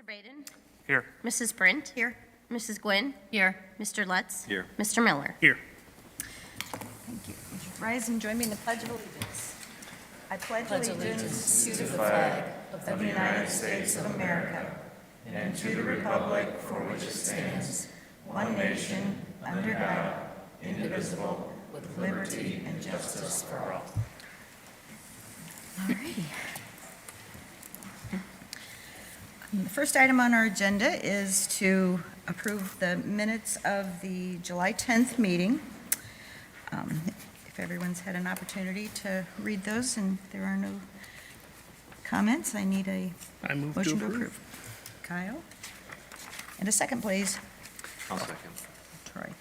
Mr. Baden? Here. Mrs. Brent? Here. Mrs. Gwynn? Here. Mr. Lutz? Here. Mr. Miller? Here. Thank you. Would you rise and join me in the Pledge of Allegiance? I pledge allegiance to the flag of the United States of America and to the republic for which it stands, one nation, under God, indivisible, with liberty and justice for all. All righty. The first item on our agenda is to approve the minutes of the July 10th meeting. If everyone's had an opportunity to read those and there are no comments, I need a I move motion to approve. Kyle? And a second, please. I'll second. Troy.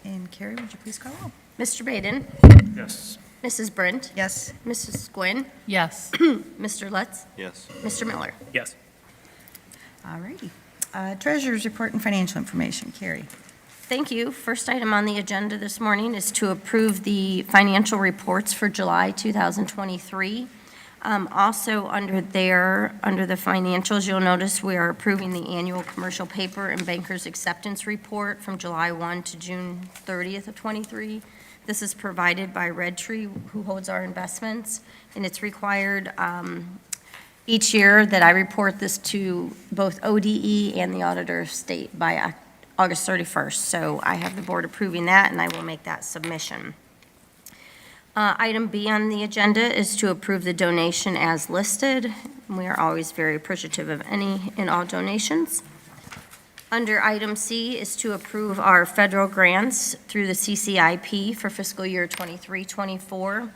And Carrie, would you please call roll? Mr. Baden? Yes. Mrs. Brent? Yes. Mrs. Gwynn? Yes. Mr. Lutz? Yes. Mr. Miller? Yes. All righty. Treasurer's report and financial information. Carrie? Thank you. First item on the agenda this morning is to approve the financial reports for July 2023. Also under the financials, you'll notice we are approving the annual commercial paper and bankers acceptance report from July 1 to June 30th of '23. This is provided by Red Tree, who holds our investments, and it's required each year that I report this to both ODE and the auditor of state by August 31st. So I have the board approving that, and I will make that submission. Item B on the agenda is to approve the donation as listed. We are always very appreciative of any and all donations. Under item C is to approve our federal grants through the CCIP for fiscal year 23-24.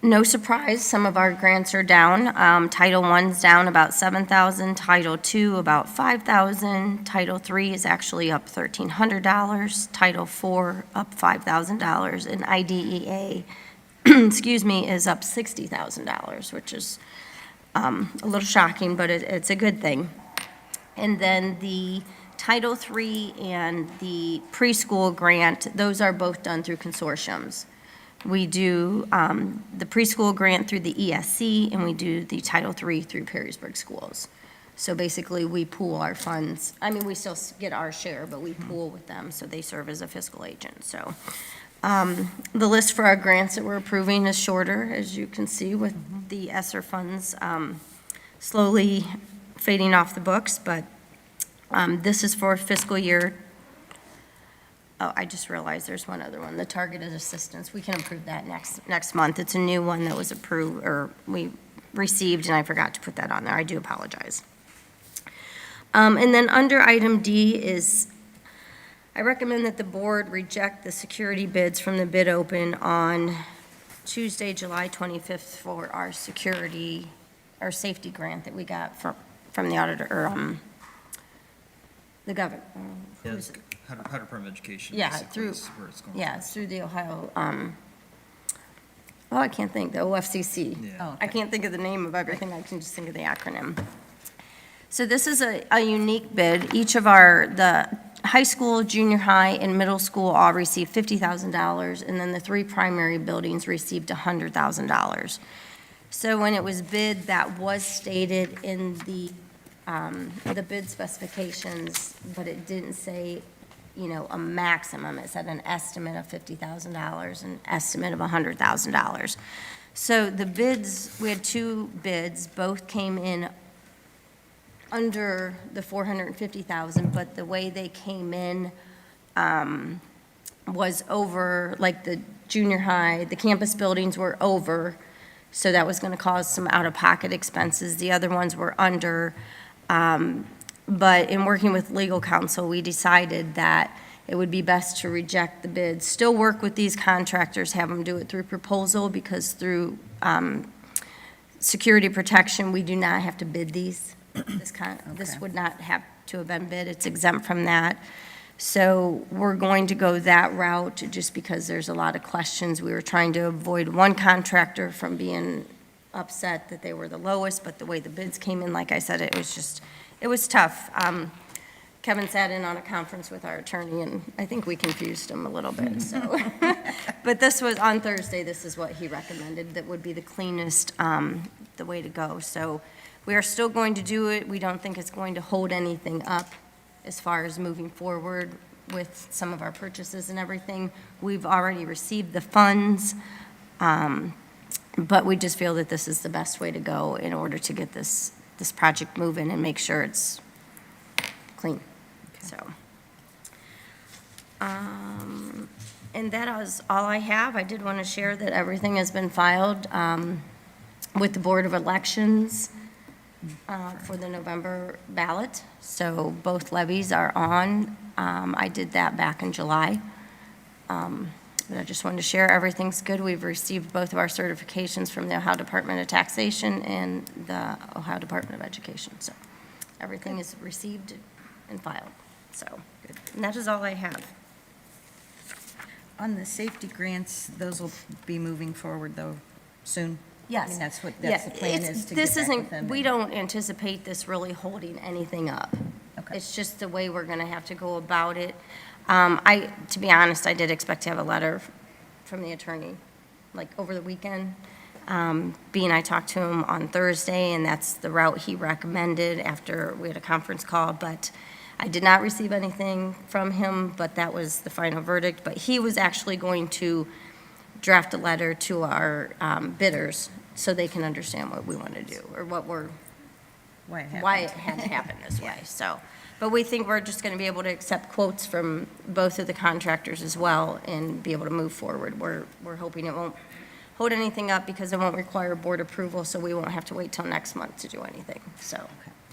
No surprise, some of our grants are down. Title I's down about $7,000, Title II about $5,000, Title III is actually up $1,300, Title IV up $5,000, and IDEA, excuse me, is up $60,000, which is a little shocking, but it's a good thing. And then the Title III and the preschool grant, those are both done through consortiums. We do the preschool grant through the ESC, and we do the Title III through Perrysburg Schools. So basically, we pool our funds. I mean, we still get our share, but we pool with them, so they serve as a fiscal agent. So the list for our grants that we're approving is shorter, as you can see, with the ESSER funds slowly fading off the books, but this is for fiscal year. Oh, I just realized there's one other one, the targeted assistance. We can approve that next month. It's a new one that was approved, or we received, and I forgot to put that on there. I do apologize. And then under item D is, I recommend that the board reject the security bids from the bid open on Tuesday, July 25th for our safety grant that we got from the auditor, or the governor. Yes, Hutter Department of Education. Yeah, basically, through, is where it's going. yeah, it's through the Ohio, I can't think, the OFCC. Yeah. Oh, I can't think of the name of everything, I can just think of the acronym. So this is a unique bid. Each of the high school, junior high, and middle school all received $50,000, and then the three primary buildings received $100,000. So when it was bid, that was stated in the bid specifications, but it didn't say, a maximum. It said an estimate of $50,000, an estimate of $100,000. So the bids, we had two bids, both came in under the $450,000, but the way they came in was over, like the junior high, the campus buildings were over, so that was going to cause some out-of-pocket expenses. The other ones were under. But in working with legal counsel, we decided that it would be best to reject the bids. Still work with these contractors, have them do it through proposal, because through security protection, we do not have to bid these. This would not have to have been bid. It's exempt from that. So we're going to go that route just because there's a lot of questions. We were trying to avoid one contractor from being upset that they were the lowest, but the way the bids came in, like I said, it was tough. Kevin sat in on a conference with our attorney, and I think we confused him a little bit, so. But this was, on Thursday, this is what he recommended, that would be the cleanest, the way to go. So we are still going to do it. We don't think it's going to hold anything up as far as moving forward with some of our purchases and everything. We've already received the funds, but we just feel that this is the best way to go in order to get this project moving and make sure it's clean, so. And that is all I have. I did want to share that everything has been filed with the Board of Elections for the November ballot, so both levies are on. I did that back in July. But I just wanted to share everything's good. We've received both of our certifications from the Ohio Department of Taxation and the Ohio Department of Education, so everything is received and filed, so. And that is all I have. On the safety grants, those will be moving forward, though, soon? I Yes. mean, that's Yeah, the plan it's- is to this get back with isn't- them. We don't anticipate this really holding anything up. Okay. It's just the way we're going to have to go about it. To be honest, I did expect to have a letter from the attorney, like, over the weekend. Being I talked to him on Thursday, and that's the route he recommended after we had a conference call, but I did not receive anything from him, but that was the final verdict. But he was actually going to draft a letter to our bidders so they can understand what we want to do, or Why it why it happened. had to happen this way, so. But we think we're just going to be able to accept quotes from both of the contractors as well and be able to move forward. We're hoping it won't hold anything up because it won't require board approval, so we won't have to wait till next month to do anything. So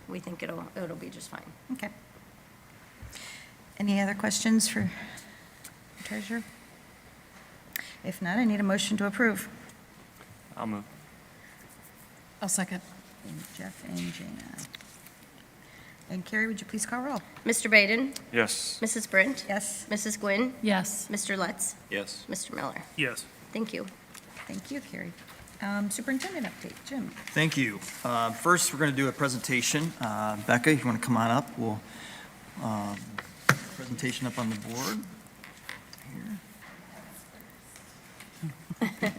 we think it'll be just fine. Okay. Any other questions for the treasurer? If not, I need a motion to approve. I'll move. I'll second. And Jeff and Jana. And Carrie, would you please call roll? Mr. Baden? Yes. Mrs. Brent? Yes, Mrs. Gwynn? Yes. Mr. Lutz? Yes. Mr. Miller? Yes. Thank you. thank you, Carrie. Superintendent update, Jim. Thank you. First, we're going to do a presentation. Becca, you want to come on up? We'll, presentation up on the board. Here.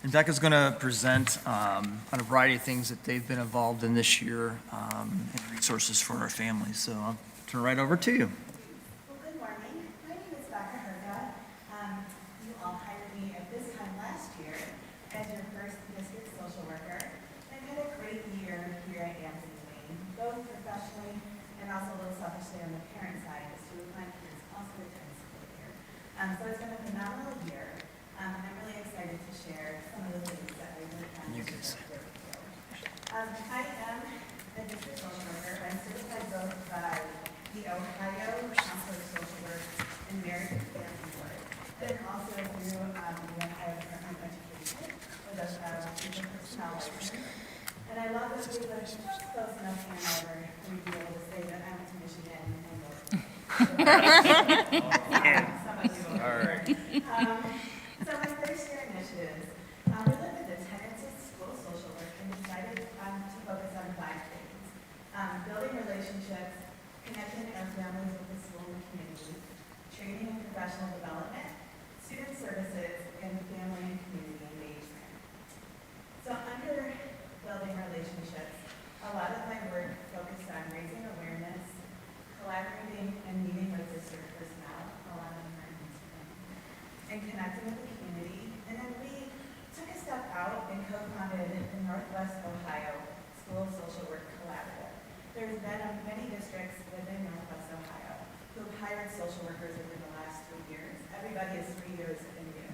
And Becca's going to present on a variety of things that they've been involved in this year and resources for our families. So I'll turn it right over to you. Well, good morning. My name is Becca Herga. You all hired me at this time last year as your first district social worker. I've had a great year here at Anthony Wayne, both professionally and also a little selfishly on the parent side, as two of my kids also attend school here. So it's been a phenomenal year. I'm really excited to share some of the things that I've learned on You this can year with you. I am a district social worker. I'm certified both by the Ohio Council of Social Work and Marriage and Family Board, and also through the Ohio Department of Education with a teacher personnel license. And I love that we live just close enough in Ann Arbor for me to be able to say that I went to Michigan and go. Some of you over here. So my first year initiatives, we looked at the tenets of school social work and decided to focus on 5 things. Building relationships, connecting our families with the school and community, training and professional development, student services, and family and community engagement. So under building relationships, a lot of my work focused on raising awareness, collaborating and meeting with district personnel, a lot of them are in Instagram, and connecting with the community. And then we took a step out and co-founded the Northwest Ohio School Social Work Collaborative. There's been many districts within Northwest Ohio who have hired social workers within the last 3 years. Everybody is 3 years in new.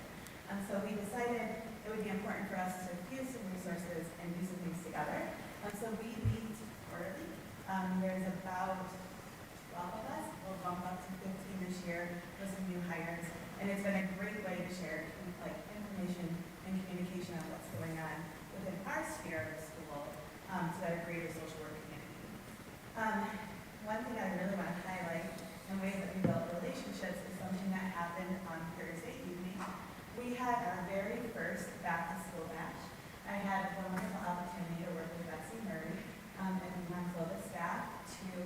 So we decided it would be important for us to fuse some resources and do some things together. So we meet quarterly. There's about 12 of us. We'll bump up to 15 this year with some new hires. And it's been a great way to share information and communication on what's going on within our sphere of the school so that a greater social work community. One thing I really want to highlight in ways that we built relationships is something that happened on Thursday evening. We had our very first back to school bash. I had the wonderful opportunity to work with Betsy Murray and the Monclova staff to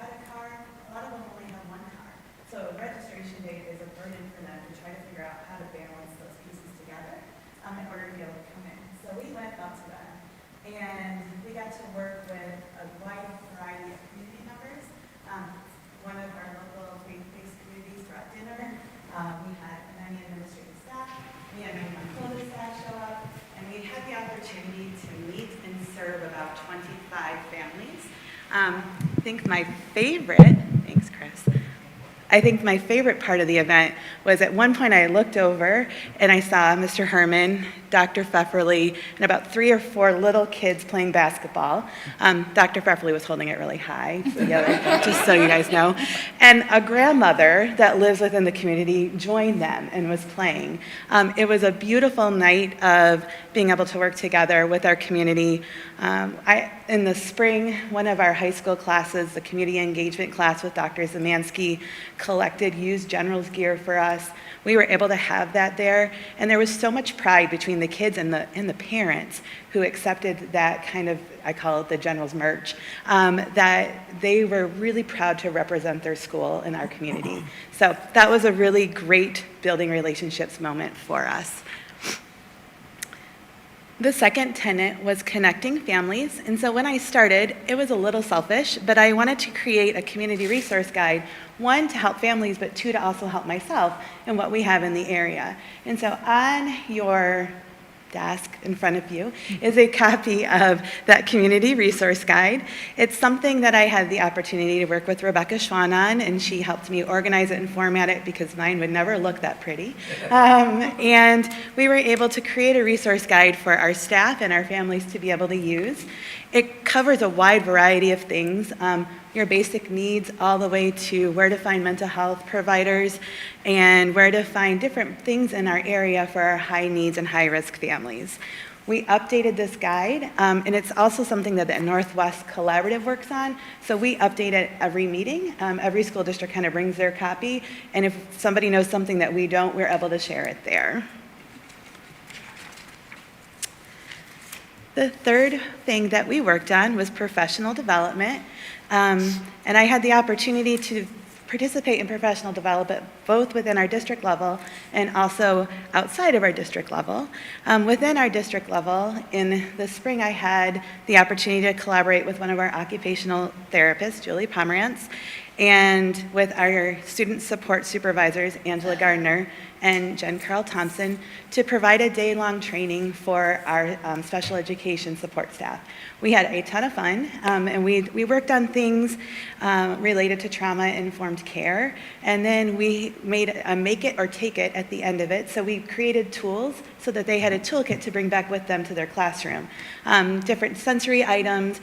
had a car, a lot of them only have one car. So registration day is a burden for them to try to figure out how to balance those pieces together in order to be able to come in. So we went up to them, and we got to work with a wide variety of community members. One of our local faith-based communities brought dinner. We had many administrative staff. We had many clothing staff show up, and we had the opportunity to meet and serve about 25 families. I think my favorite, thanks, Chris. I think my favorite part of the event was at one point I looked over and I saw Mr. Herman, Dr. Pfefferly, and about 3 or 4 little kids playing basketball. Dr. Pfefferly was holding it really high, just so you guys know. And a grandmother that lives within the community joined them and was playing. It was a beautiful night of being able to work together with our community. In the spring, one of our high school classes, the community engagement class with Dr. Zemansky, collected used general's gear for us. We were able to have that there, and there was so much pride between the kids and the parents who accepted that kind of, I call it the general's merch, that they were really proud to represent their school in our community. So that was a really great building relationships moment for us. The second tenet was connecting families, and so when I started, it was a little selfish, but I wanted to create a community resource guide, 1, to help families, but 2, to also help myself and what we have in the area. And so on your desk in front of you is a copy of that community resource guide. It's something that I had the opportunity to work with Rebecca Schwan on, and she helped me organize it and format it because mine would never look that pretty. And we were able to create a resource guide for our staff and our families to be able to use. It covers a wide variety of things, your basic needs all the way to where to find mental health providers and where to find different things in our area for our high needs and high risk families. We updated this guide, and it's also something that the Northwest Collaborative works on. So we update it every meeting. Every school district kind of brings their copy, and if somebody knows something that we don't, we're able to share it there. The third thing that we worked on was professional development, and I had the opportunity to participate in professional development both within our district level and also outside of our district level. Within our district level, in the spring, I had the opportunity to collaborate with one of our occupational therapists, Julie Pomerantz, and with our student support supervisors, Angela Gardner and Jen Carl Thompson, to provide a day-long training for our special education support staff. We had a ton of fun, and we worked on things related to trauma-informed care, and then we made a make it or take it at the end of it. So we created tools so that they had a toolkit to bring back with them to their classroom. Different sensory items,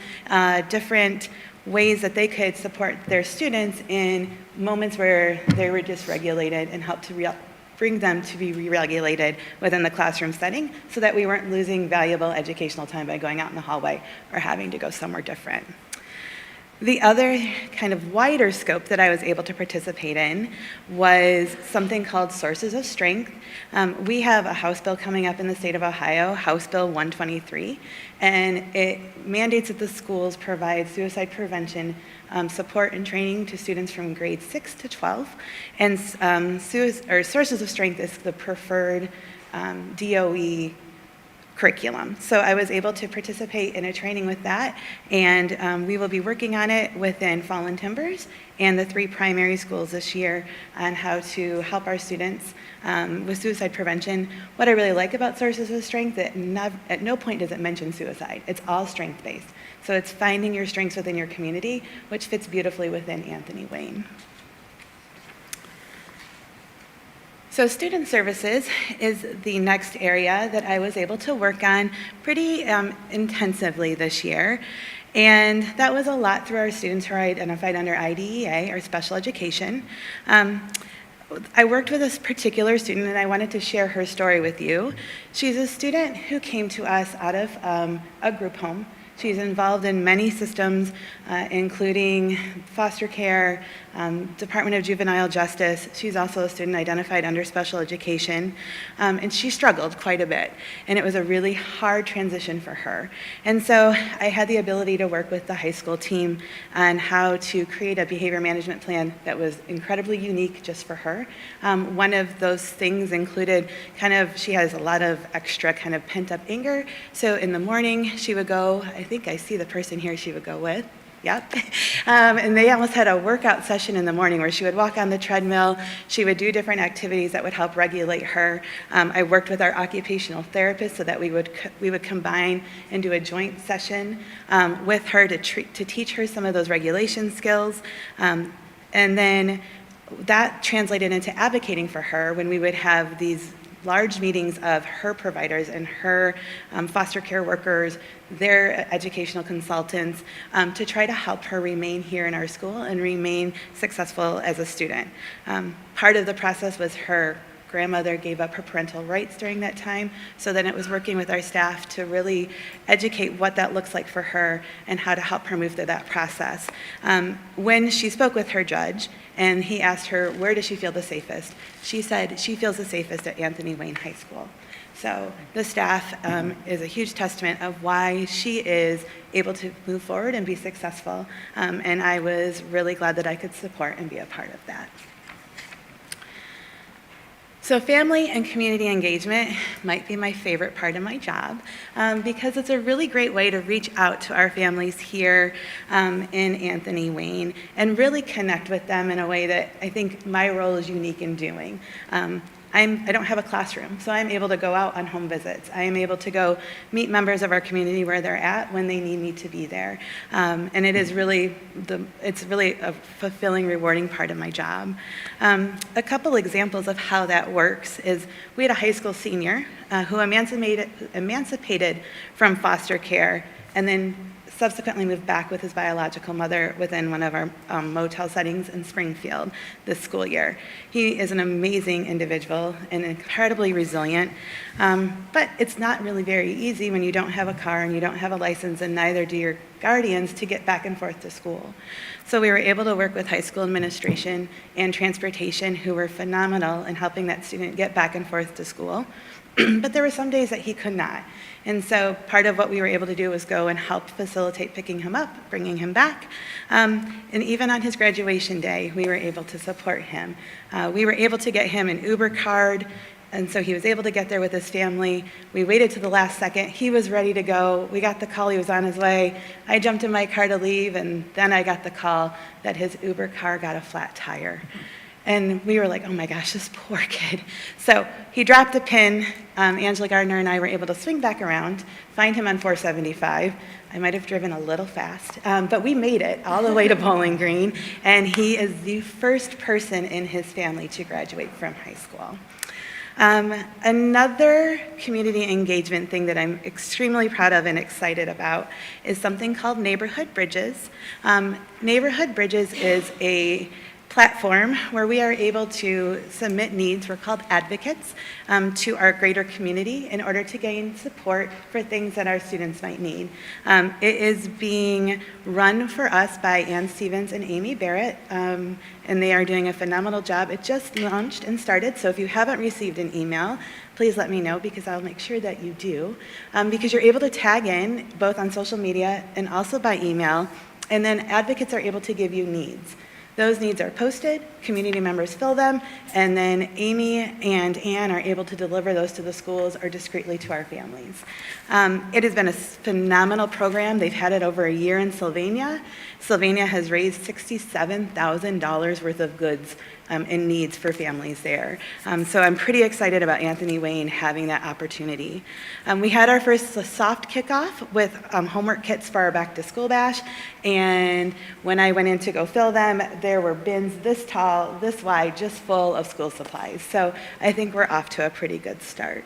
different ways that they could support their students in moments where they were dysregulated and help to bring them to be re-regulated within the classroom setting so that we weren't losing valuable educational time by going out in the hallway or having to go somewhere different. The other kind of wider scope that I was able to participate in was something called Sources of Strength. We have a House bill coming up in the state of Ohio, House Bill 123, and it mandates that the schools provide suicide prevention support and training to students from grades 6 to 12. And Sources of Strength is the preferred DOE curriculum. So I was able to participate in a training with that, and we will be working on it within Fallen Timbers and the 3 primary schools this year on how to help our students with suicide prevention. What I really like about Sources of Strength, at no point does it mention suicide. It's all strength-based. So it's finding your strengths within your community, which fits beautifully within Anthony Wayne. So student services is the next area that I was able to work on pretty intensively this year. And that was a lot through our students who are identified under IDEA, or special education. I worked with this particular student, and I wanted to share her story with you. She's a student who came to us out of a group home. She's involved in many systems, including foster care, Department of Juvenile Justice. She's also a student identified under special education, and she struggled quite a bit, and it was a really hard transition for her. And so I had the ability to work with the high school team on how to create a behavior management plan that was incredibly unique just for her. One of those things included she has a lot of extra kind of pent-up anger, so in the morning she would go, I think I see the person here she would go with. Yep. And they almost had a workout session in the morning where she would walk on the treadmill. She would do different activities that would help regulate her. I worked with our occupational therapist so that we would combine and do a joint session with her to teach her some of those regulation skills. And then that translated into advocating for her when we would have these large meetings of her providers and her foster care workers, their educational consultants, to try to help her remain here in our school and remain successful as a student. Part of the process was her grandmother gave up her parental rights during that time, so then it was working with our staff to really educate what that looks like for her and how to help her move through that process. When she spoke with her judge and he asked her, where does she feel the safest? She said she feels the safest at Anthony Wayne High School. So the staff is a huge testament of why she is able to move forward and be successful, and I was really glad that I could support and be a part of that. So family and community engagement might be my favorite part of my job because it's a really great way to reach out to our families here in Anthony Wayne and really connect with them in a way that I think my role is unique in doing. I don't have a classroom, so I'm able to go out on home visits. I am able to go meet members of our community where they're at when they need me to be there. And it's really a fulfilling, rewarding part of my job. A couple examples of how that works is we had a high school senior who emancipated from foster care and then subsequently moved back with his biological mother within one of our motel settings in Springfield this school year. He is an amazing individual and incredibly resilient, but it's not really very easy when you don't have a car and you don't have a license and neither do your guardians to get back and forth to school. So we were able to work with high school administration and transportation who were phenomenal in helping that student get back and forth to school. But there were some days that he could not. And so part of what we were able to do was go and help facilitate picking him up, bringing him back. And even on his graduation day, we were able to support him. We were able to get him an Uber card, and so he was able to get there with his family. We waited to the last second. He was ready to go. We got the call he was on his way. I jumped in my car to leave, and then I got the call that his Uber car got a flat tire. And we were like, oh my gosh, this poor kid. So he dropped a pin. Angela Gardner and I were able to swing back around, find him on 475. I might have driven a little fast, but we made it all the way to Bowling Green. And he is the first person in his family to graduate from high school. Another community engagement thing that I'm extremely proud of and excited about is something called Neighborhood Bridges. Neighborhood Bridges is a platform where we are able to submit needs, we're called advocates, to our greater community in order to gain support for things that our students might need. It is being run for us by Ann Stevens and Amy Barrett, and they are doing a phenomenal job. It just launched and started, so if you haven't received an email, please let me know because I'll make sure that you do, because you're able to tag in both on social media and also by email, and then advocates are able to give you needs. Those needs are posted, community members fill them, and then Amy and Ann are able to deliver those to the schools or discreetly to our families. It has been a phenomenal program. They've had it over a year in Sylvania. Sylvania has raised $67,000 worth of goods and needs for families there. So I'm pretty excited about Anthony Wayne having that opportunity. We had our first soft kickoff with homework kits for our back to school bash, and when I went in to go fill them, there were bins this tall, this wide, just full of school supplies. So I think we're off to a pretty good start.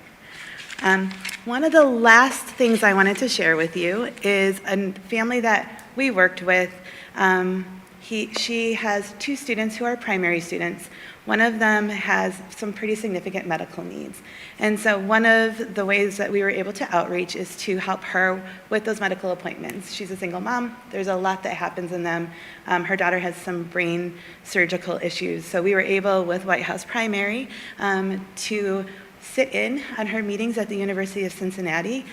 One of the last things I wanted to share with you is a family that we worked with She has 2 students who are primary students. One of them has some pretty significant medical needs. And so one of the ways that we were able to outreach is to help her with those medical appointments. She's a single mom. There's a lot that happens in them. Her daughter has some brain surgical issues. So we were able, with White House Primary, to sit in on her meetings at the University of Cincinnati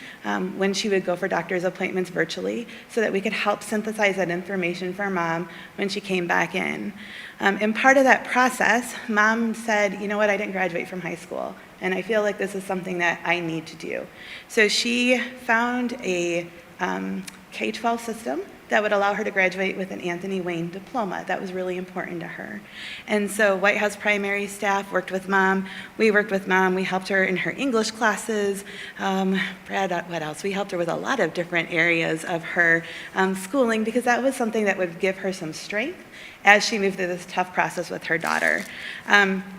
when she would go for doctor's appointments virtually so that we could help synthesize that information for mom when she came back in. And part of that process, mom said, you know what, I didn't graduate from high school, and I feel like this is something that I need to do. So she found a K-12 system that would allow her to graduate with an Anthony Wayne diploma. That was really important to her. And so White House Primary staff worked with mom. We worked with mom. We helped her in her English classes. Brad, what else? We helped her with a lot of different areas of her schooling because that was something that would give her some strength as she moved through this tough process with her daughter.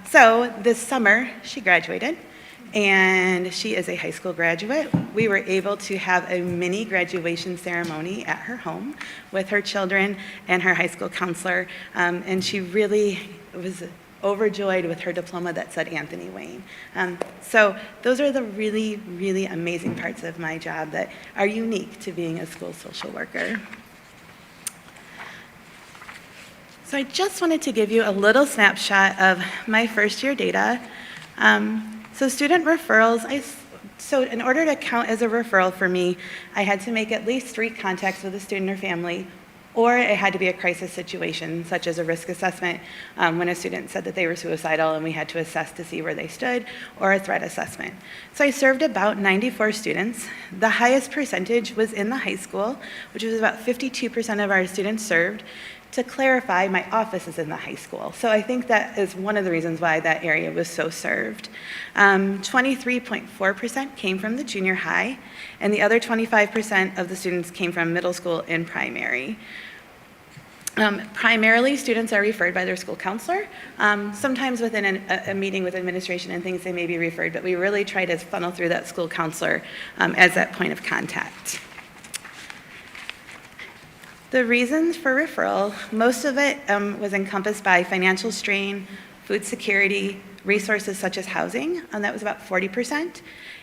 So this summer, she graduated. And she is a high school graduate. We were able to have a mini graduation ceremony at her home with her children and her high school counselor. And she really was overjoyed with her diploma that said Anthony Wayne. So those are the really, really amazing parts of my job that are unique to being a school social worker. So I just wanted to give you a little snapshot of my first year data. So student referrals, so in order to count as a referral for me, I had to make at least 3 contacts with a student or family, or it had to be a crisis situation, such as a risk assessment when a student said that they were suicidal and we had to assess to see where they stood, or a threat assessment. So I served about 94 students. The highest percentage was in the high school, which was about 52% of our students served. To clarify, my office is in the high school. So I think that is one of the reasons why that area was so served. 23.4% came from the junior high, and the other 25% of the students came from middle school and primary. Primarily, students are referred by their school counselor. Sometimes within a meeting with administration and things, they may be referred, but we really try to funnel through that school counselor as that point of contact. The reasons for referral, most of it was encompassed by financial strain, food security, resources such as housing, and that was about 40%.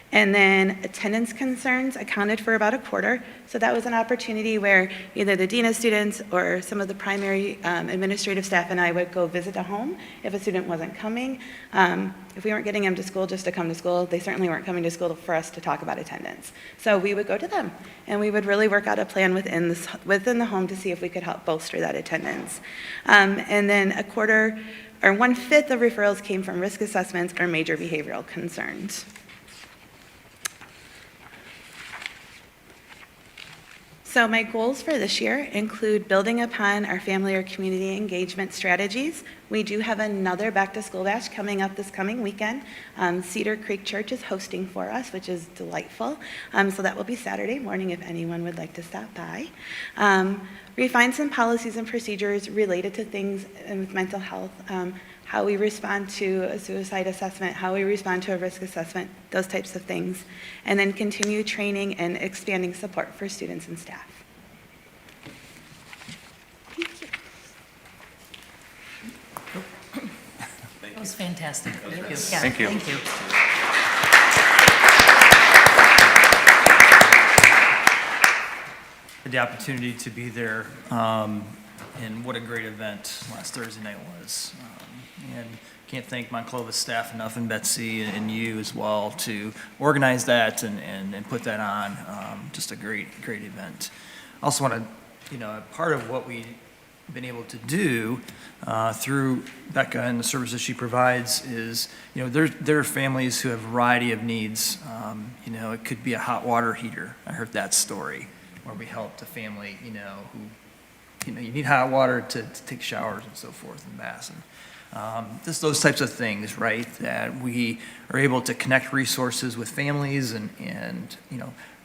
And then attendance concerns accounted for about a quarter. So that was an opportunity where either the dean of students or some of the primary administrative staff and I would go visit a home if a student wasn't coming. If we weren't getting them to school just to come to school, they certainly weren't coming to school for us to talk about attendance. So we would go to them and we would really work out a plan within the home to see if we could help bolster that attendance. And then a quarter or 1/5 of referrals came from risk assessments or major behavioral concerns. So my goals for this year include building upon our family or community engagement strategies. We do have another back to school bash coming up this coming weekend. Cedar Creek Church is hosting for us, which is delightful. So that will be Saturday morning if anyone would like to stop by. Refine some policies and procedures related to things with mental health, how we respond to a suicide assessment, how we respond to a risk assessment, those types of things. And then continue training and expanding support for students and staff. That was fantastic. Thank you. Yeah, Thank you. Thank you. Had the opportunity to be there, and what a great event last Thursday night was. And can't thank my Clovis staff enough, and Betsy and you as well, to organize that and put that on. Just a great event. I also want to, part of what we've been able to do through Becca and the services she provides is, there are families who have a variety of needs. It could be a hot water heater. I heard that story where we helped a family, who, you need hot water to take showers and so forth and baths. And just those types of things, right, that we are able to connect resources with families and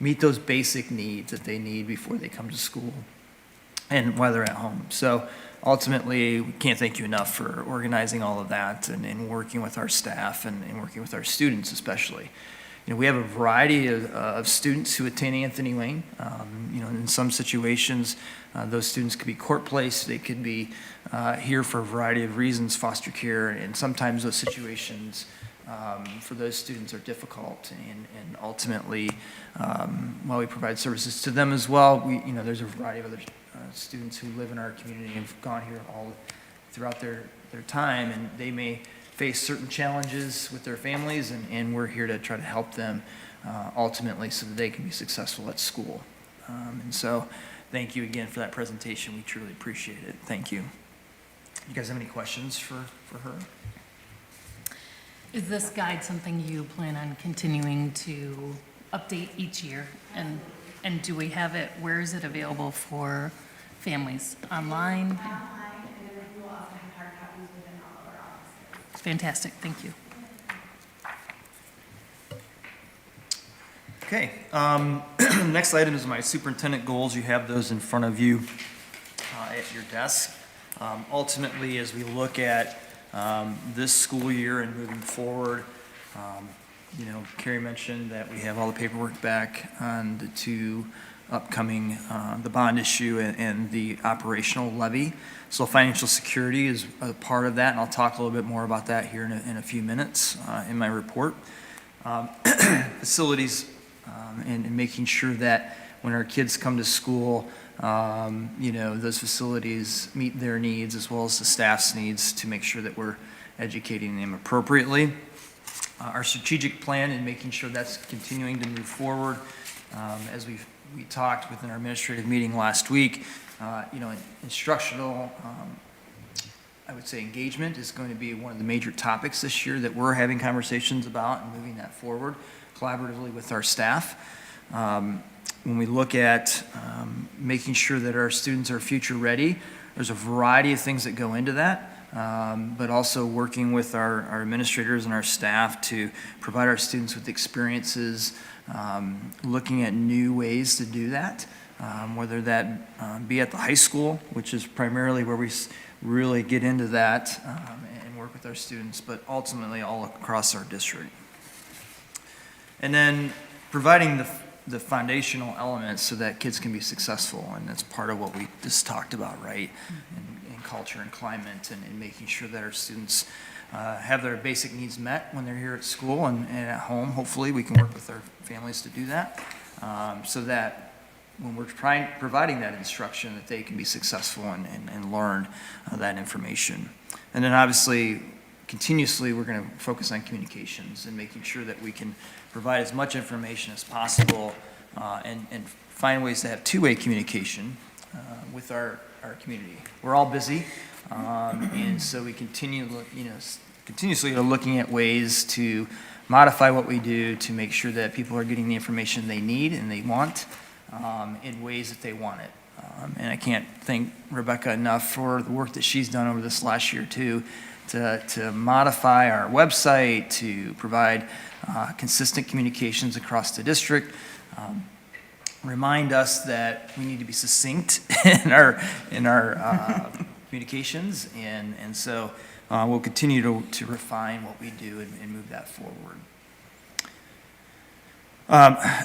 meet those basic needs that they need before they come to school and while they're at home. So ultimately, we can't thank you enough for organizing all of that and working with our staff and working with our students especially. we have a variety of students who attend Anthony Wayne. In some situations, those students could be court-placed, they could be here for a variety of reasons, foster care, and sometimes those situations for those students are difficult. And ultimately, while we provide services to them as well, there's a variety of other students who live in our community and have gone here all throughout their time, and they may face certain challenges with their families, and we're here to try to help them ultimately so that they can be successful at school. And so thank you again for that presentation. We truly appreciate it. Thank you. You guys have any questions for her? Is this guide something you plan on continuing to update each year? And do we have it, where is it available for families? Online? Online, and then we will also have hard copies within all of our offices. Fantastic, thank you. Okay, next item is my superintendent goals. You have those in front of you at your desk. Ultimately, as we look at this school year and moving forward, Carrie mentioned that we have all the paperwork back on the two upcoming, the bond issue and the operational levy. So financial security is a part of that, and I'll talk a little bit more about that here in a few minutes in my report. Facilities and making sure that when our kids come to school, those facilities meet their needs as well as the staff's needs to make sure that we're educating them appropriately. Our strategic plan and making sure that's continuing to move forward. As we talked within our administrative meeting last week, instructional, I would say engagement is going to be one of the major topics this year that we're having conversations about and moving that forward collaboratively with our staff. When we look at making sure that our students are future ready, there's a variety of things that go into that. But also working with our administrators and our staff to provide our students with experiences, looking at new ways to do that, whether that be at the high school, which is primarily where we really get into that and work with our students, but ultimately all across our district. And then providing the foundational elements so that kids can be successful, and that's part of what we just talked about, right? And culture and climate, and making sure that our students have their basic needs met when they're here at school and at home. Hopefully, we can work with our families to do that, so that when we're providing that instruction, that they can be successful and learn that information. And then obviously, continuously, we're going to focus on communications and making sure that we can provide as much information as possible and find ways to have two-way communication with our community. We're all busy, and so we continuously are looking at ways to modify what we do to make sure that people are getting the information they need and they want in ways that they want it. And I can't thank Rebecca enough for the work that she's done over this last year too, to modify our website, to provide consistent communications across the district. Remind us that we need to be succinct in our communications, and so we'll continue to refine what we do and move that forward.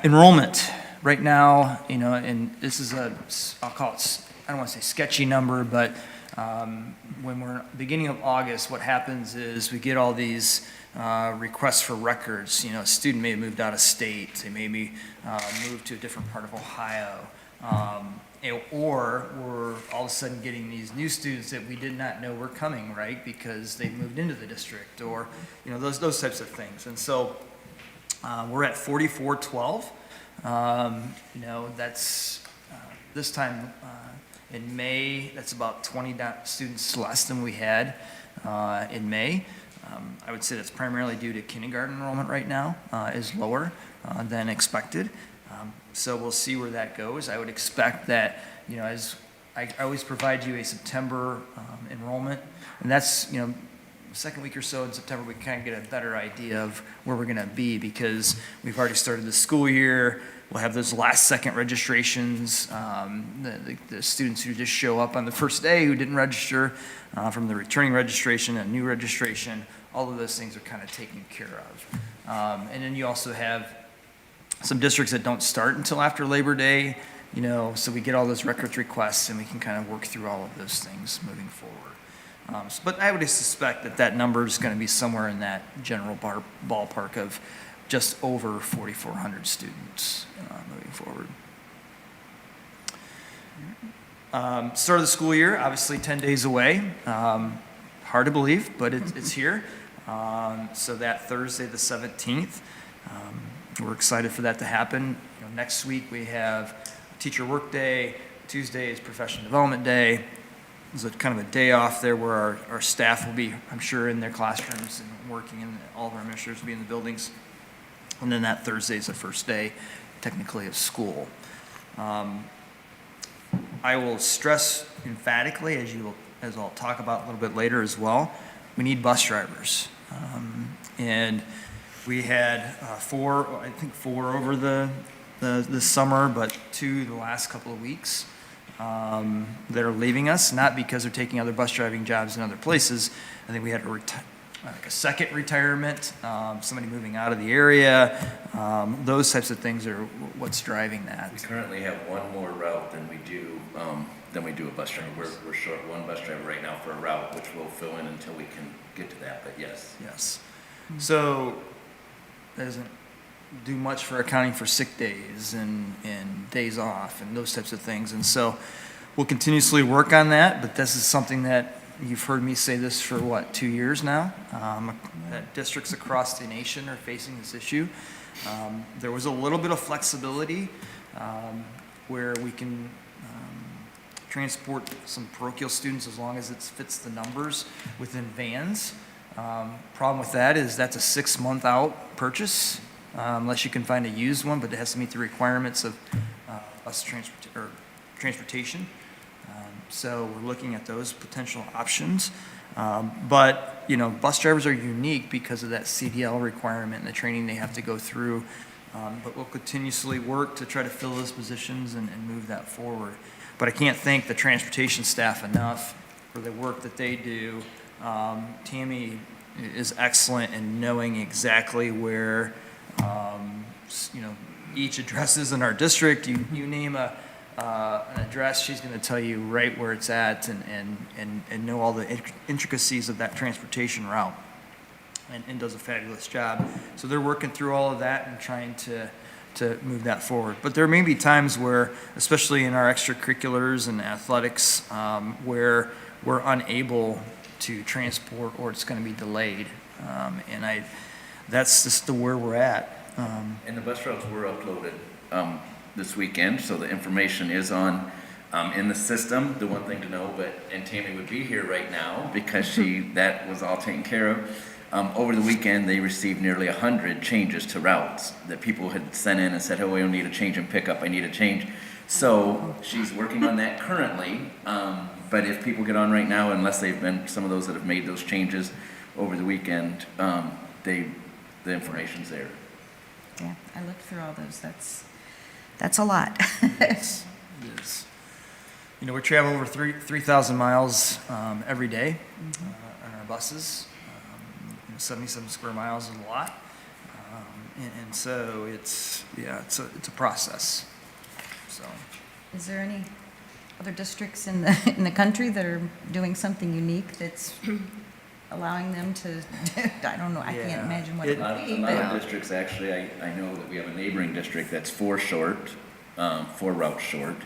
Enrollment right now, and this is I'll call it, I don't want to say sketchy number, but when we're beginning of August, what happens is we get all these requests for records. A student may have moved out of state, they maybe moved to a different part of Ohio, or we're all of a sudden getting these new students that we did not know were coming, right? Because they moved into the district, or those types of things. And so we're at 4412. That's this time in May. That's about 20 students less than we had in May. I would say that's primarily due to kindergarten enrollment right now is lower than expected. So we'll see where that goes. I would expect that, as I always provide you a September enrollment, and that's, second week or so in September, we kind of get a better idea of where we're going to be because we've already started the school year. We'll have those last-second registrations, the students who just show up on the first day who didn't register, from the returning registration, a new registration, all of those things are kind of taken care of. And then you also have some districts that don't start until after Labor Day, you know, so we get all those records requests and we can kind of work through all of those things moving forward. But I would suspect that that number is going to be somewhere in that general ballpark of just over 4,400 students moving forward. Start of the school year, obviously 10 days away. Hard to believe, but it's here. So that Thursday, the 17th, we're excited for that to happen. You know, next week we have Teacher Work Day. Tuesday is Professional Development Day. There's a kind of a day off there where our staff will be, I'm sure, in their classrooms and working, and all of our administrators will be in the buildings. And then that Thursday is the first day, technically, of school. I will stress emphatically, as I'll talk about a little bit later as well, we need bus drivers. And we had four over the summer, but 2 the last couple of weeks that are leaving us, not because they're taking other bus driving jobs in other places. I think we had a second retirement, somebody moving out of the area. Those types of things are what's driving that. We currently have one more route than we do a bus driver. We're short one bus driver right now for a route, which we'll fill in until we can get to that, but yes. Yes. So that doesn't do much for accounting for sick days and days off and those types of things. And so we'll continuously work on that, but this is something that you've heard me say this for 2 years now, that districts across the nation are facing this issue. There was a little bit of flexibility where we can transport some parochial students as long as it fits the numbers within vans. Problem with that is that's a 6-month out purchase, unless you can find a used one, but it has to meet the requirements of bus transportation. So we're looking at those potential options. But, you know, bus drivers are unique because of that CDL requirement and the training they have to go through. But we'll continuously work to try to fill those positions and move that forward. But I can't thank the transportation staff enough for the work that they do. Tammy is excellent in knowing exactly where, you know, each address is in our district. You name an address, she's going to tell you right where it's at and know all the intricacies of that transportation route, and does a fabulous job. So they're working through all of that and trying to move that forward. But there may be times where, especially in our extracurriculars and athletics, where we're unable to transport or it's going to be delayed. And that's just where we're at. And the bus routes were uploaded this weekend, so the information is on in the system. The one thing to know, and Tammy would be here right now because that was all taken care of. Over the weekend, they received nearly 100 changes to routes that people had sent in and said, "Oh, I need a change in pickup. I need a change." So she's working on that currently. But if people get on right now, unless they've been some of those that have made those changes over the weekend, the information's there. Yeah, I looked through all those. That's a lot. It is. You know, we travel over 3,000 miles every day on our buses. 77 square miles is a lot. And so it's a process. So. Is there any other districts in the country that are doing something unique that's allowing them to, I don't know, I can't imagine what it would be. A lot of districts, actually, I know that we have a neighboring district that's 4 routes short.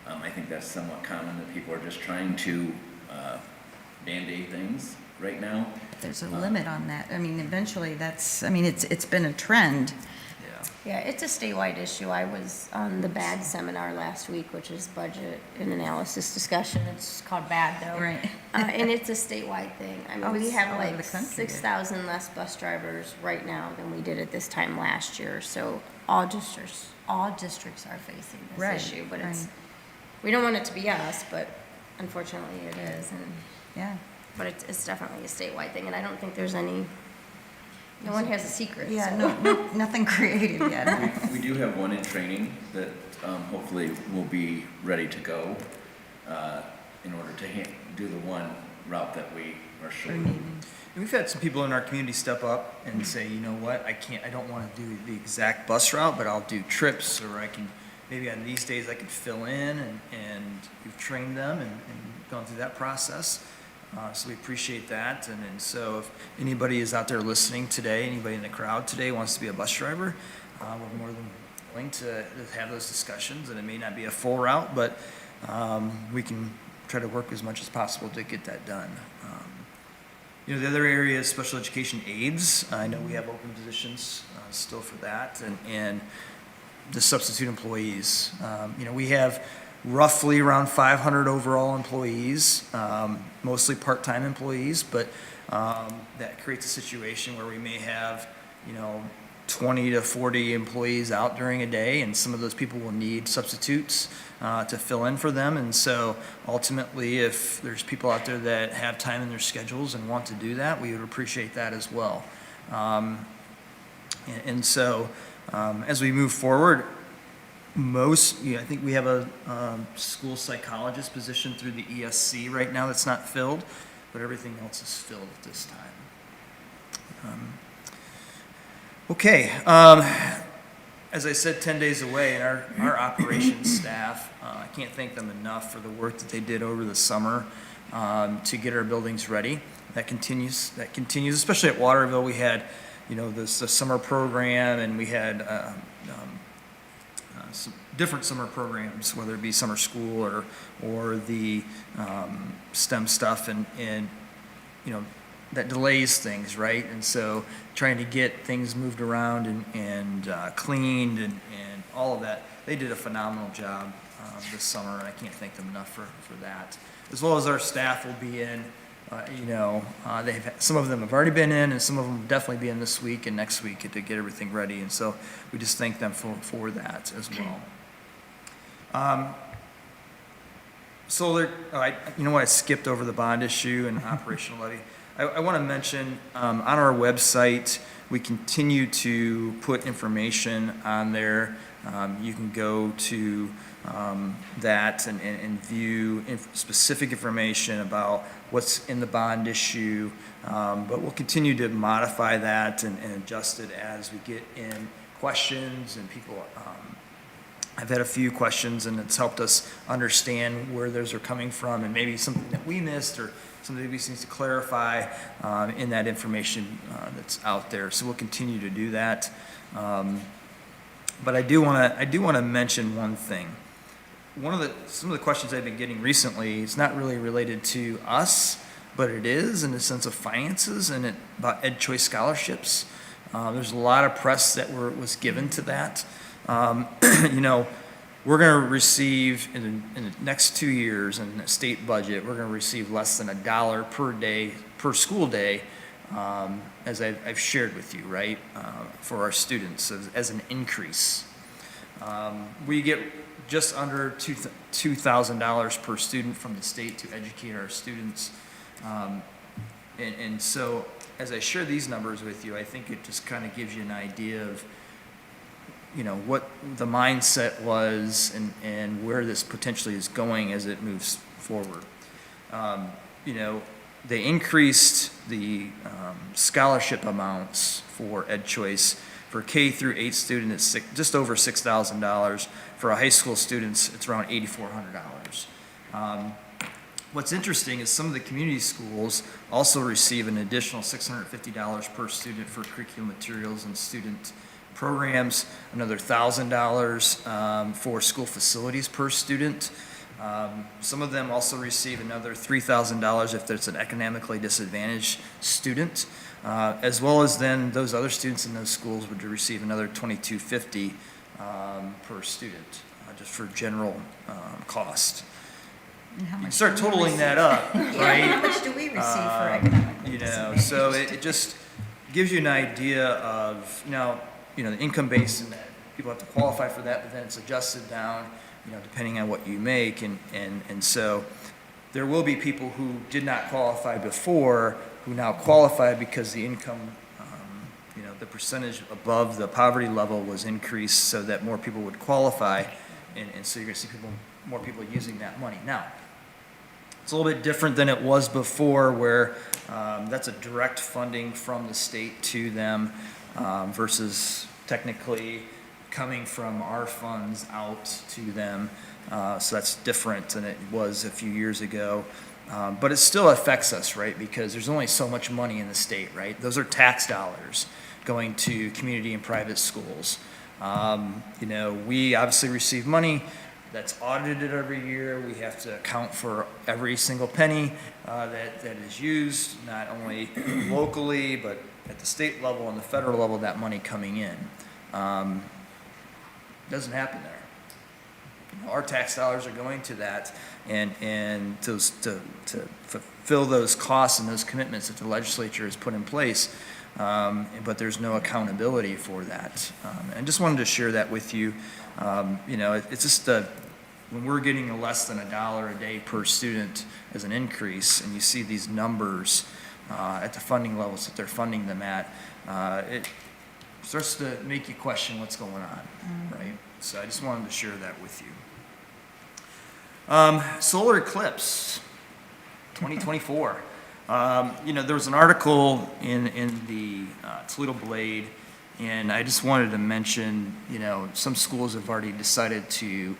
I think that's somewhat common, that people are just trying to Band-Aid things right now. There's a limit on that. I mean, eventually it's been a trend. Yeah, it's a statewide issue. I was on the BAD seminar last week, which is Budget and Analysis Discussion. It's called BAD, though. Right. And it's a statewide thing. I mean, we It's have all over like the country. 6,000 less bus drivers right now than we did at this time last year. So all districts are facing this Right, issue. But right. we don't want it to be us, but unfortunately it is. Yeah. But it's definitely a statewide thing, and I don't think there's no one has a secret. Yeah, so. nothing created yet. We do have one in training that hopefully will be ready to go in order to do the one route that we are short. And we've had some people in our community step up and say, you know what, I don't want to do the exact bus route, but I'll do trips, or I can, maybe on these days I can fill in, and we've trained them and gone through that process. So we appreciate that. And so if anybody is out there listening today, anybody in the crowd today wants to be a bus driver, we're more than willing to have those discussions. And it may not be a full route, but we can try to work as much as possible to get that done. You know, the other area is special education aides. I know we have open positions still for that, and the substitute employees. You know, we have roughly around 500 overall employees, mostly part-time employees, but that creates a situation where we may have, you know, 20 to 40 employees out during a day, and some of those people will need substitutes to fill in for them. And so ultimately, if there's people out there that have time in their schedules and want to do that, we would appreciate that as well. And so as we move forward, I think we have a school psychologist position through the ESC right now that's not filled, but everything else is filled at this time. Okay, as I said, 10 days away, and our operations staff, I can't thank them enough for the work that they did over the summer to get our buildings ready. That continues, especially at Waterville. We had, you know, the summer program, and we had some different summer programs, whether it be summer school or the STEM stuff, and you know, that delays things, right? And so trying to get things moved around and cleaned and all of that, they did a phenomenal job this summer, and I can't thank them enough for that. As well as our staff will be in, you know, some of them have already been in, and some of them will definitely be in this week and next week to get everything ready. And so we just thank them for that as well. So there, you know what, I skipped over the bond issue and operational levy. I want to mention, on our website, we continue to put information on there. You can go to that and view specific information about what's in the bond issue, but we'll continue to modify that and adjust it as we get in questions, and people, I've had a few questions, and it's helped us understand where those are coming from, and maybe something that we missed or something that we need to clarify in that information that's out there. So we'll continue to do that. But I do want to mention one thing. Some of the questions I've been getting recently, it's not really related to us, but it is in the sense of finances and about Ed Choice scholarships. There's a lot of press that was given to that. You know, we're going to receive in the next 2 years in the state budget, we're going to receive less than $1 per day, per school day, as I've shared with you, right, for our students as an increase. We get just under $2,000 per student from the state to educate our students. And so as I share these numbers with you, I think it just kind of gives you an idea of, you know, what the mindset was and where this potentially is going as it moves forward. You know, they increased the scholarship amounts for Ed Choice. For K through 8 students, it's just over $6,000. For a high school students, it's around $8,400. What's interesting is some of the community schools also receive an additional $650 per student for curriculum materials and student programs, another $1,000 for school facilities per student. Some of them also receive another $3,000 if there's an economically disadvantaged student, as well as then those other students in those schools would receive another $2,250 per student, just for general cost. And how You much start do we totaling receive? that up, How right? much do we receive for economic You know, disadvantage? so it just gives you an idea of, now, you know, the income base, and that people have to qualify for that, but then it's adjusted down, you know, depending on what you make. And so there will be people who did not qualify before who now qualify because the income, you know, the percentage above the poverty level was increased so that more people would qualify. And so you're going to see more people using that money. Now, It's a little bit different than it was before, where that's a direct funding from the state to them versus technically coming from our funds out to them. So that's different than it was a few years ago. But it still affects us, right? Because there's only so much money in the state, right? Those are tax dollars going to community and private schools. You know, we obviously receive money that's audited every year. We have to account for every single penny that is used, not only locally, but at the state level and the federal level, that money coming in. Doesn't happen there. You know, our tax dollars are going to that, and to fulfill those costs and those commitments that the legislature has put in place, but there's no accountability for that. And just wanted to share that with you. You know, it's just when we're getting less than $1 a day per student as an increase, and you see these numbers at the funding levels that they're funding them at, it starts to make you question what's going on, right? So I just wanted to share that with you. Solar eclipse, 2024. You know, there was an article in the Toledo Blade, and I just wanted to mention, you know, some schools have already decided to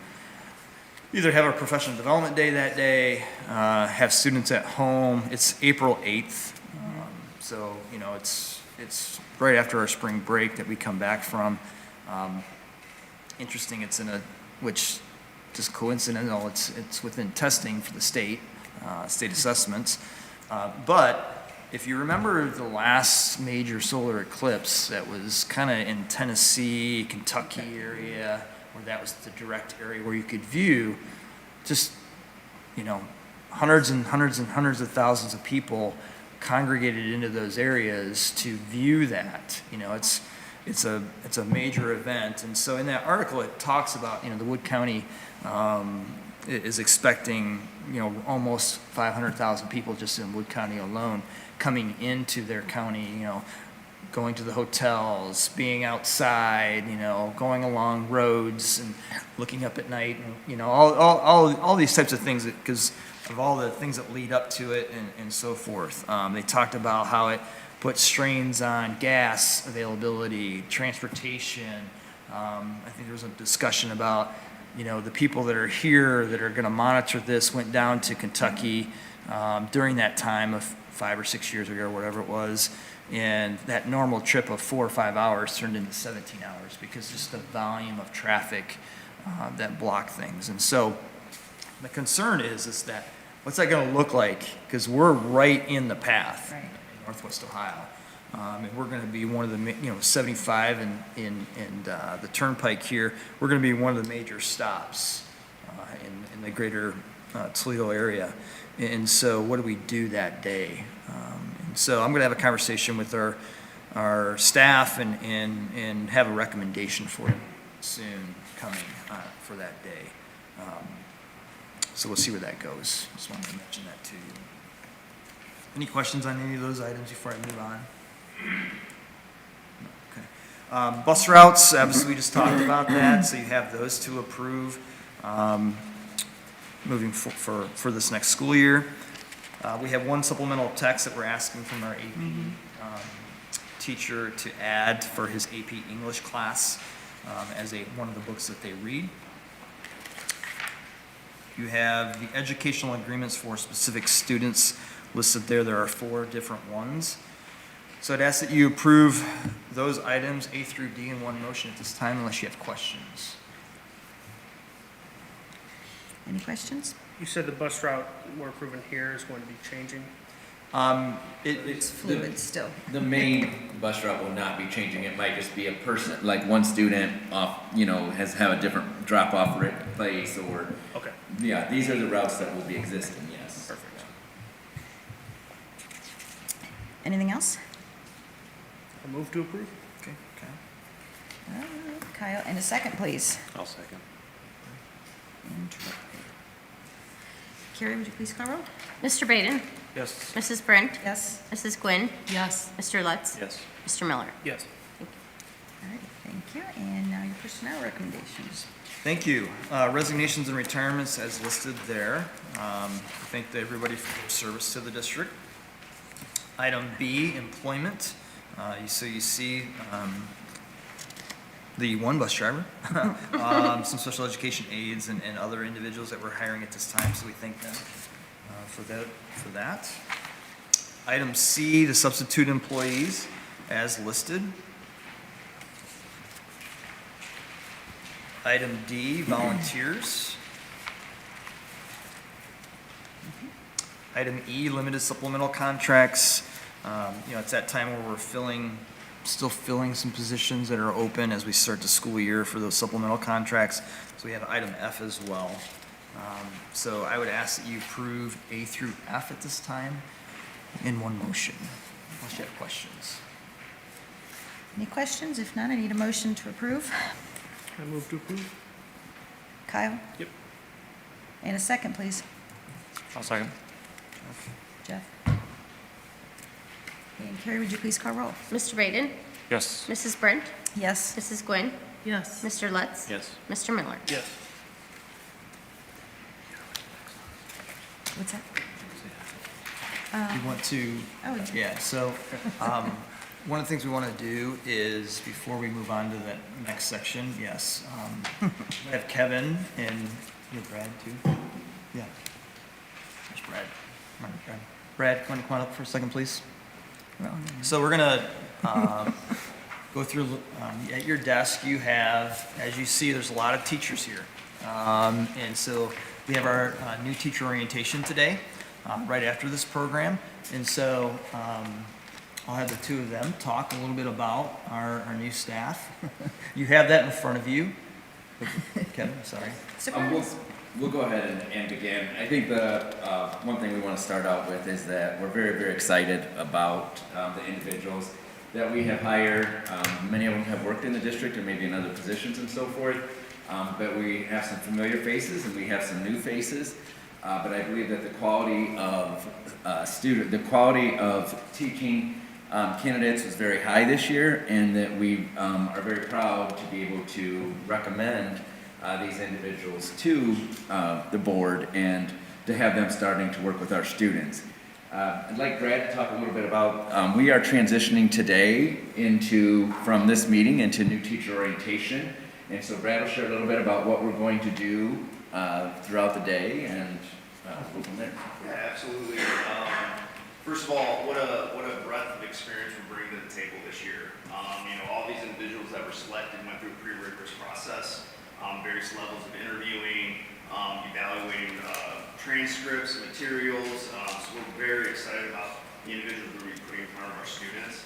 either have a professional development day that day, have students at home. It's April 8th, so, you know, it's right after our spring break that we come back from. Interesting, it's in which just coincidental, it's within testing for the state assessments. But if you remember the last major solar eclipse that was kind of in Tennessee, Kentucky area, where that was the direct area where you could view just, you know, hundreds and hundreds and hundreds of thousands of people congregated into those areas to view that. You know, it's a major event. And so in that article, it talks about, you know, the Wood County is expecting, you know, almost 500,000 people just in Wood County alone coming into their county, you know, going to the hotels, being outside, you know, going along roads and looking up at night, and, you know, all these types of things, because of all the things that lead up to it and so forth. They talked about how it puts strains on gas availability, transportation. I think there was a discussion about, you know, the people that are here that are going to monitor this went down to Kentucky during that time of 5 or 6 years ago, or whatever it was, and that normal trip of 4 or 5 hours turned into 17 hours because just the volume of traffic that blocked things. And so the concern is that what's that going to look like? Because we're right in the path in Northwest Ohio. And we're going to be one of the, you know, 75 and the Turnpike here, we're going to be one of the major stops in the greater Toledo area. And so what do we do that day? And so I'm going to have a conversation with our staff and have a recommendation for it soon coming for that day. So we'll see where that goes. Just wanted to mention that to you. Any questions on any of those items before I move on? Okay. Bus routes, obviously we just talked about that, so you have those to approve moving for this next school year. We have one supplemental text that we're asking from our AP teacher to add for his AP English class as one of the books that they read. You have the educational agreements for specific students listed there. There are 4 different ones. So I'd ask that you approve those items, A through D, in one motion at this time, unless you have questions. Any questions? You said the bus route we're approving here is going to be changing. It's fluid still. The main bus route will not be changing. It might just be a person, like one student off, you know, have a different drop-off place, or, Okay. yeah, these are the routes that will be existing, yes. Perfect. Anything else? I move to approve. Okay. Kyle, and a second, please. I'll second. And Carrie, would you please call roll? Mr. Baden? Yes. Mrs. Brent? Yes. Mrs. Quinn? Yes. Mr. Lutz? Yes. Mr. Miller? Yes. All right, thank you. And now your personnel recommendations. Thank you. Resignations and retirements as listed there. Thank everybody for their service to the district. Item B, employment. So you see the one bus driver, some special education aides and other individuals that we're hiring at this time, so we thank them for that. Item C, the substitute employees as listed. Item D, volunteers. Item E, limited supplemental contracts. It's that time where we're still filling some positions that are open as we start the school year for those supplemental contracts. So we have item F as well. So I would ask that you approve A through F at this time in one motion, unless you have questions. Any questions? If not, I need a motion to approve. I move to approve. Kyle? Yep. And a second, please. I'll second. Jeff? And Carrie, would you please call roll? Mr. Baden? Yes. Mrs. Brent? Yes. Mrs. Gwynn? Yes. Mr. Lutz? Yes. Mr. Miller? Yes. What's that? You want to, Oh, yeah, so one of the things we want to do is, before we move on to that next section, yes, we have Kevin and you have Brad too? Yeah. There's Brad. Come on, Brad. Brad, come on up for a second, please. So we're going to go through, at your desk, you have, as you see, there's a lot of teachers here. And so we have our new teacher orientation today, right after this program. And so I'll have the two of them talk a little bit about our new staff. You have that in front of you. Kevin, sorry. We'll go ahead and begin. I think the one thing we want to start out with is that we're very, very excited about the individuals that we have hired. Many of them have worked in the district or maybe in other positions and so forth. But we have some familiar faces and we have some new faces. But I believe that the quality of teaching candidates was very high this year, and that we are very proud to be able to recommend these individuals to the board and to have them starting to work with our students. I'd like Brad to talk a little bit about, we are transitioning today from this meeting into new teacher orientation. And so Brad will share a little bit about what we're going to do throughout the day, and we'll go from there. Yeah, absolutely. First of all, what a breadth of experience we're bringing to the table this year. All these individuals that were selected went through a pretty rigorous process, various levels of interviewing, evaluating transcripts, materials. So we're very excited about the individuals we're putting in front of our students.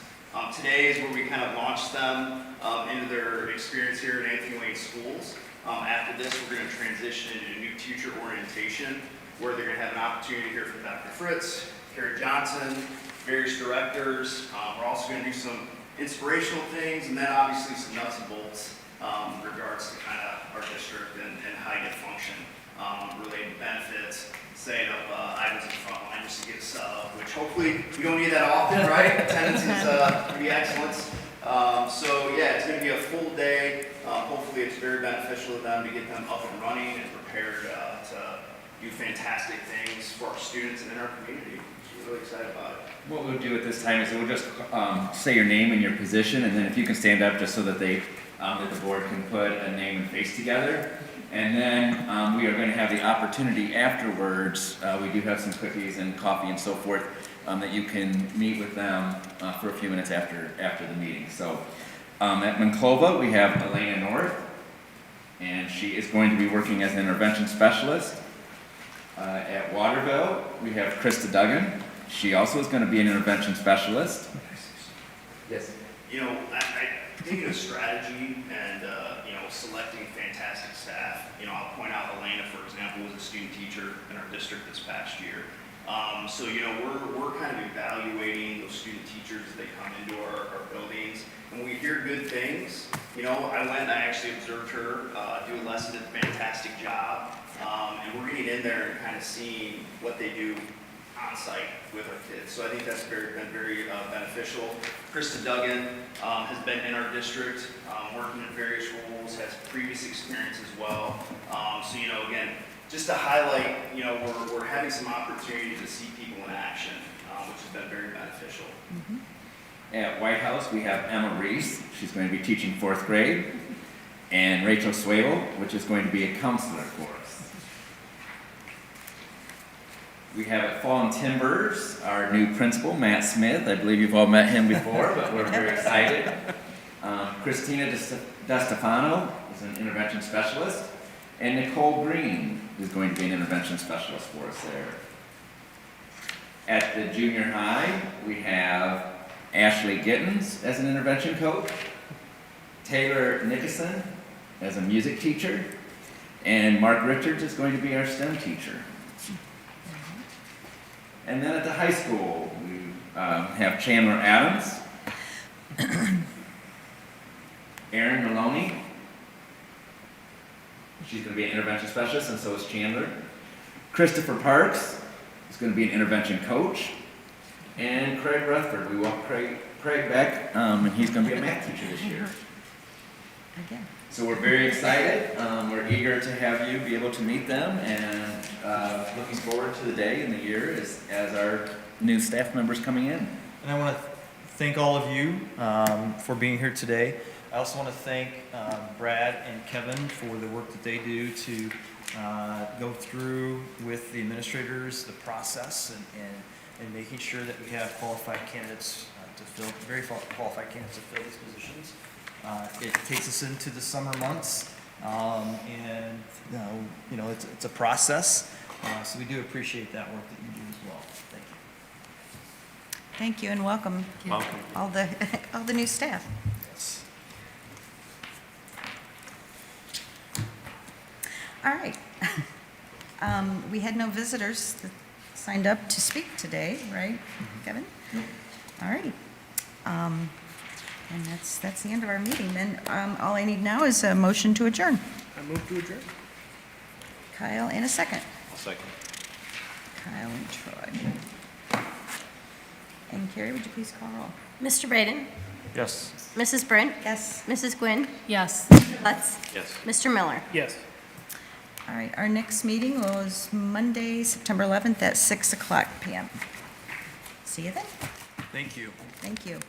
Today is where we kind of launch them into their experience here at Anthony Wayne Schools. After this, we're going to transition into a new teacher orientation, where they're going to have an opportunity to hear from Dr. Fritz, Carrie Johnson, various directors. We're also going to do some inspirational things, and then obviously some nuts and bolts in regards to kind of our district and how you function, related to benefits, setting up items in the front line just to get us set up, which hopefully we don't need that often, right? Attendance is going to be excellent. So yeah, it's going to be a full day. Hopefully it's very beneficial to them to get them up and running and prepared to do fantastic things for our students and in our community. We're really excited about it. What we'll do at this time is we'll just say your name and your position, and then if you can stand up just so that that the board can put a name and face together. And then we are going to have the opportunity afterwards, we do have some cookies and coffee and so forth, that you can meet with them for a few minutes after the meeting. So at Monclova, we have Elena North, and she is going to be working as an intervention specialist. At Waterville, we have Krista Duggan. She also is going to be an intervention specialist. Yes. I think of strategy and, selecting fantastic staff. I'll point out Elena, for example, was a student teacher in our district this past year. So, we're kind of evaluating those student teachers as they come into our buildings. And when we hear good things, I went and I actually observed her do a lesson, did a fantastic job. And we're getting in there and kind of seeing what they do on site with our kids. So I think that's been very beneficial. Krista Duggan has been in our district, working in various roles, has previous experience as well. So, you know, again, just to highlight, you know, we're having some opportunity to see people in action, which has been very beneficial. At White House, we have Emma Reese. She's going to be teaching 4th grade. And Rachel Swable, which is going to be a counselor for us. We have at Fallen Timbers, our new principal, Matt Smith. I believe you've all met him before, but we're very excited. Christina DeStefano is an intervention specialist. And Nicole Green is going to be an intervention specialist for us there. At the junior high, we have Ashley Gittens as an intervention coach, Taylor Nickerson as a music teacher, and Mark Richards is going to be our STEM teacher. And then at the high school, we have Chandler Adams, Erin Maloney. She's going to be an intervention specialist, and so is Chandler. Christopher Parks is going to be an intervention coach. And Craig Rutherford, we welcome Craig back, and he's going to be a math teacher this year. Again. So we're very excited. We're eager to have you be able to meet them, and looking forward to the day and the year as our new staff members coming in. And I want to thank all of you for being here today. I also want to thank Brad and Kevin for the work that they do to go through with the administrators, the process, and making sure that we have qualified candidates to fill, very qualified candidates to fill these positions. It takes us into the summer months, and you know it's a process. So we do appreciate that work that you do as well. Thank you. Thank you and welcome. Welcome. All the new staff. Yes. All right. We had no visitors that signed up to speak today, right, Kevin? All righty. And that's the end of our meeting. Then all I need now is a motion to adjourn. I move to adjourn. Kyle, in a second. I'll second. Kyle and Troy. And Carrie, would you please call roll? Mr. Braden? Yes. Mrs. Brent? Yes. Mrs. Gwynn? Yes. Lutz? Yes. Mr. Miller? Yes. All right, our next meeting was Monday, September 11th at 6:00 p.m. See you then. Thank you. Thank you.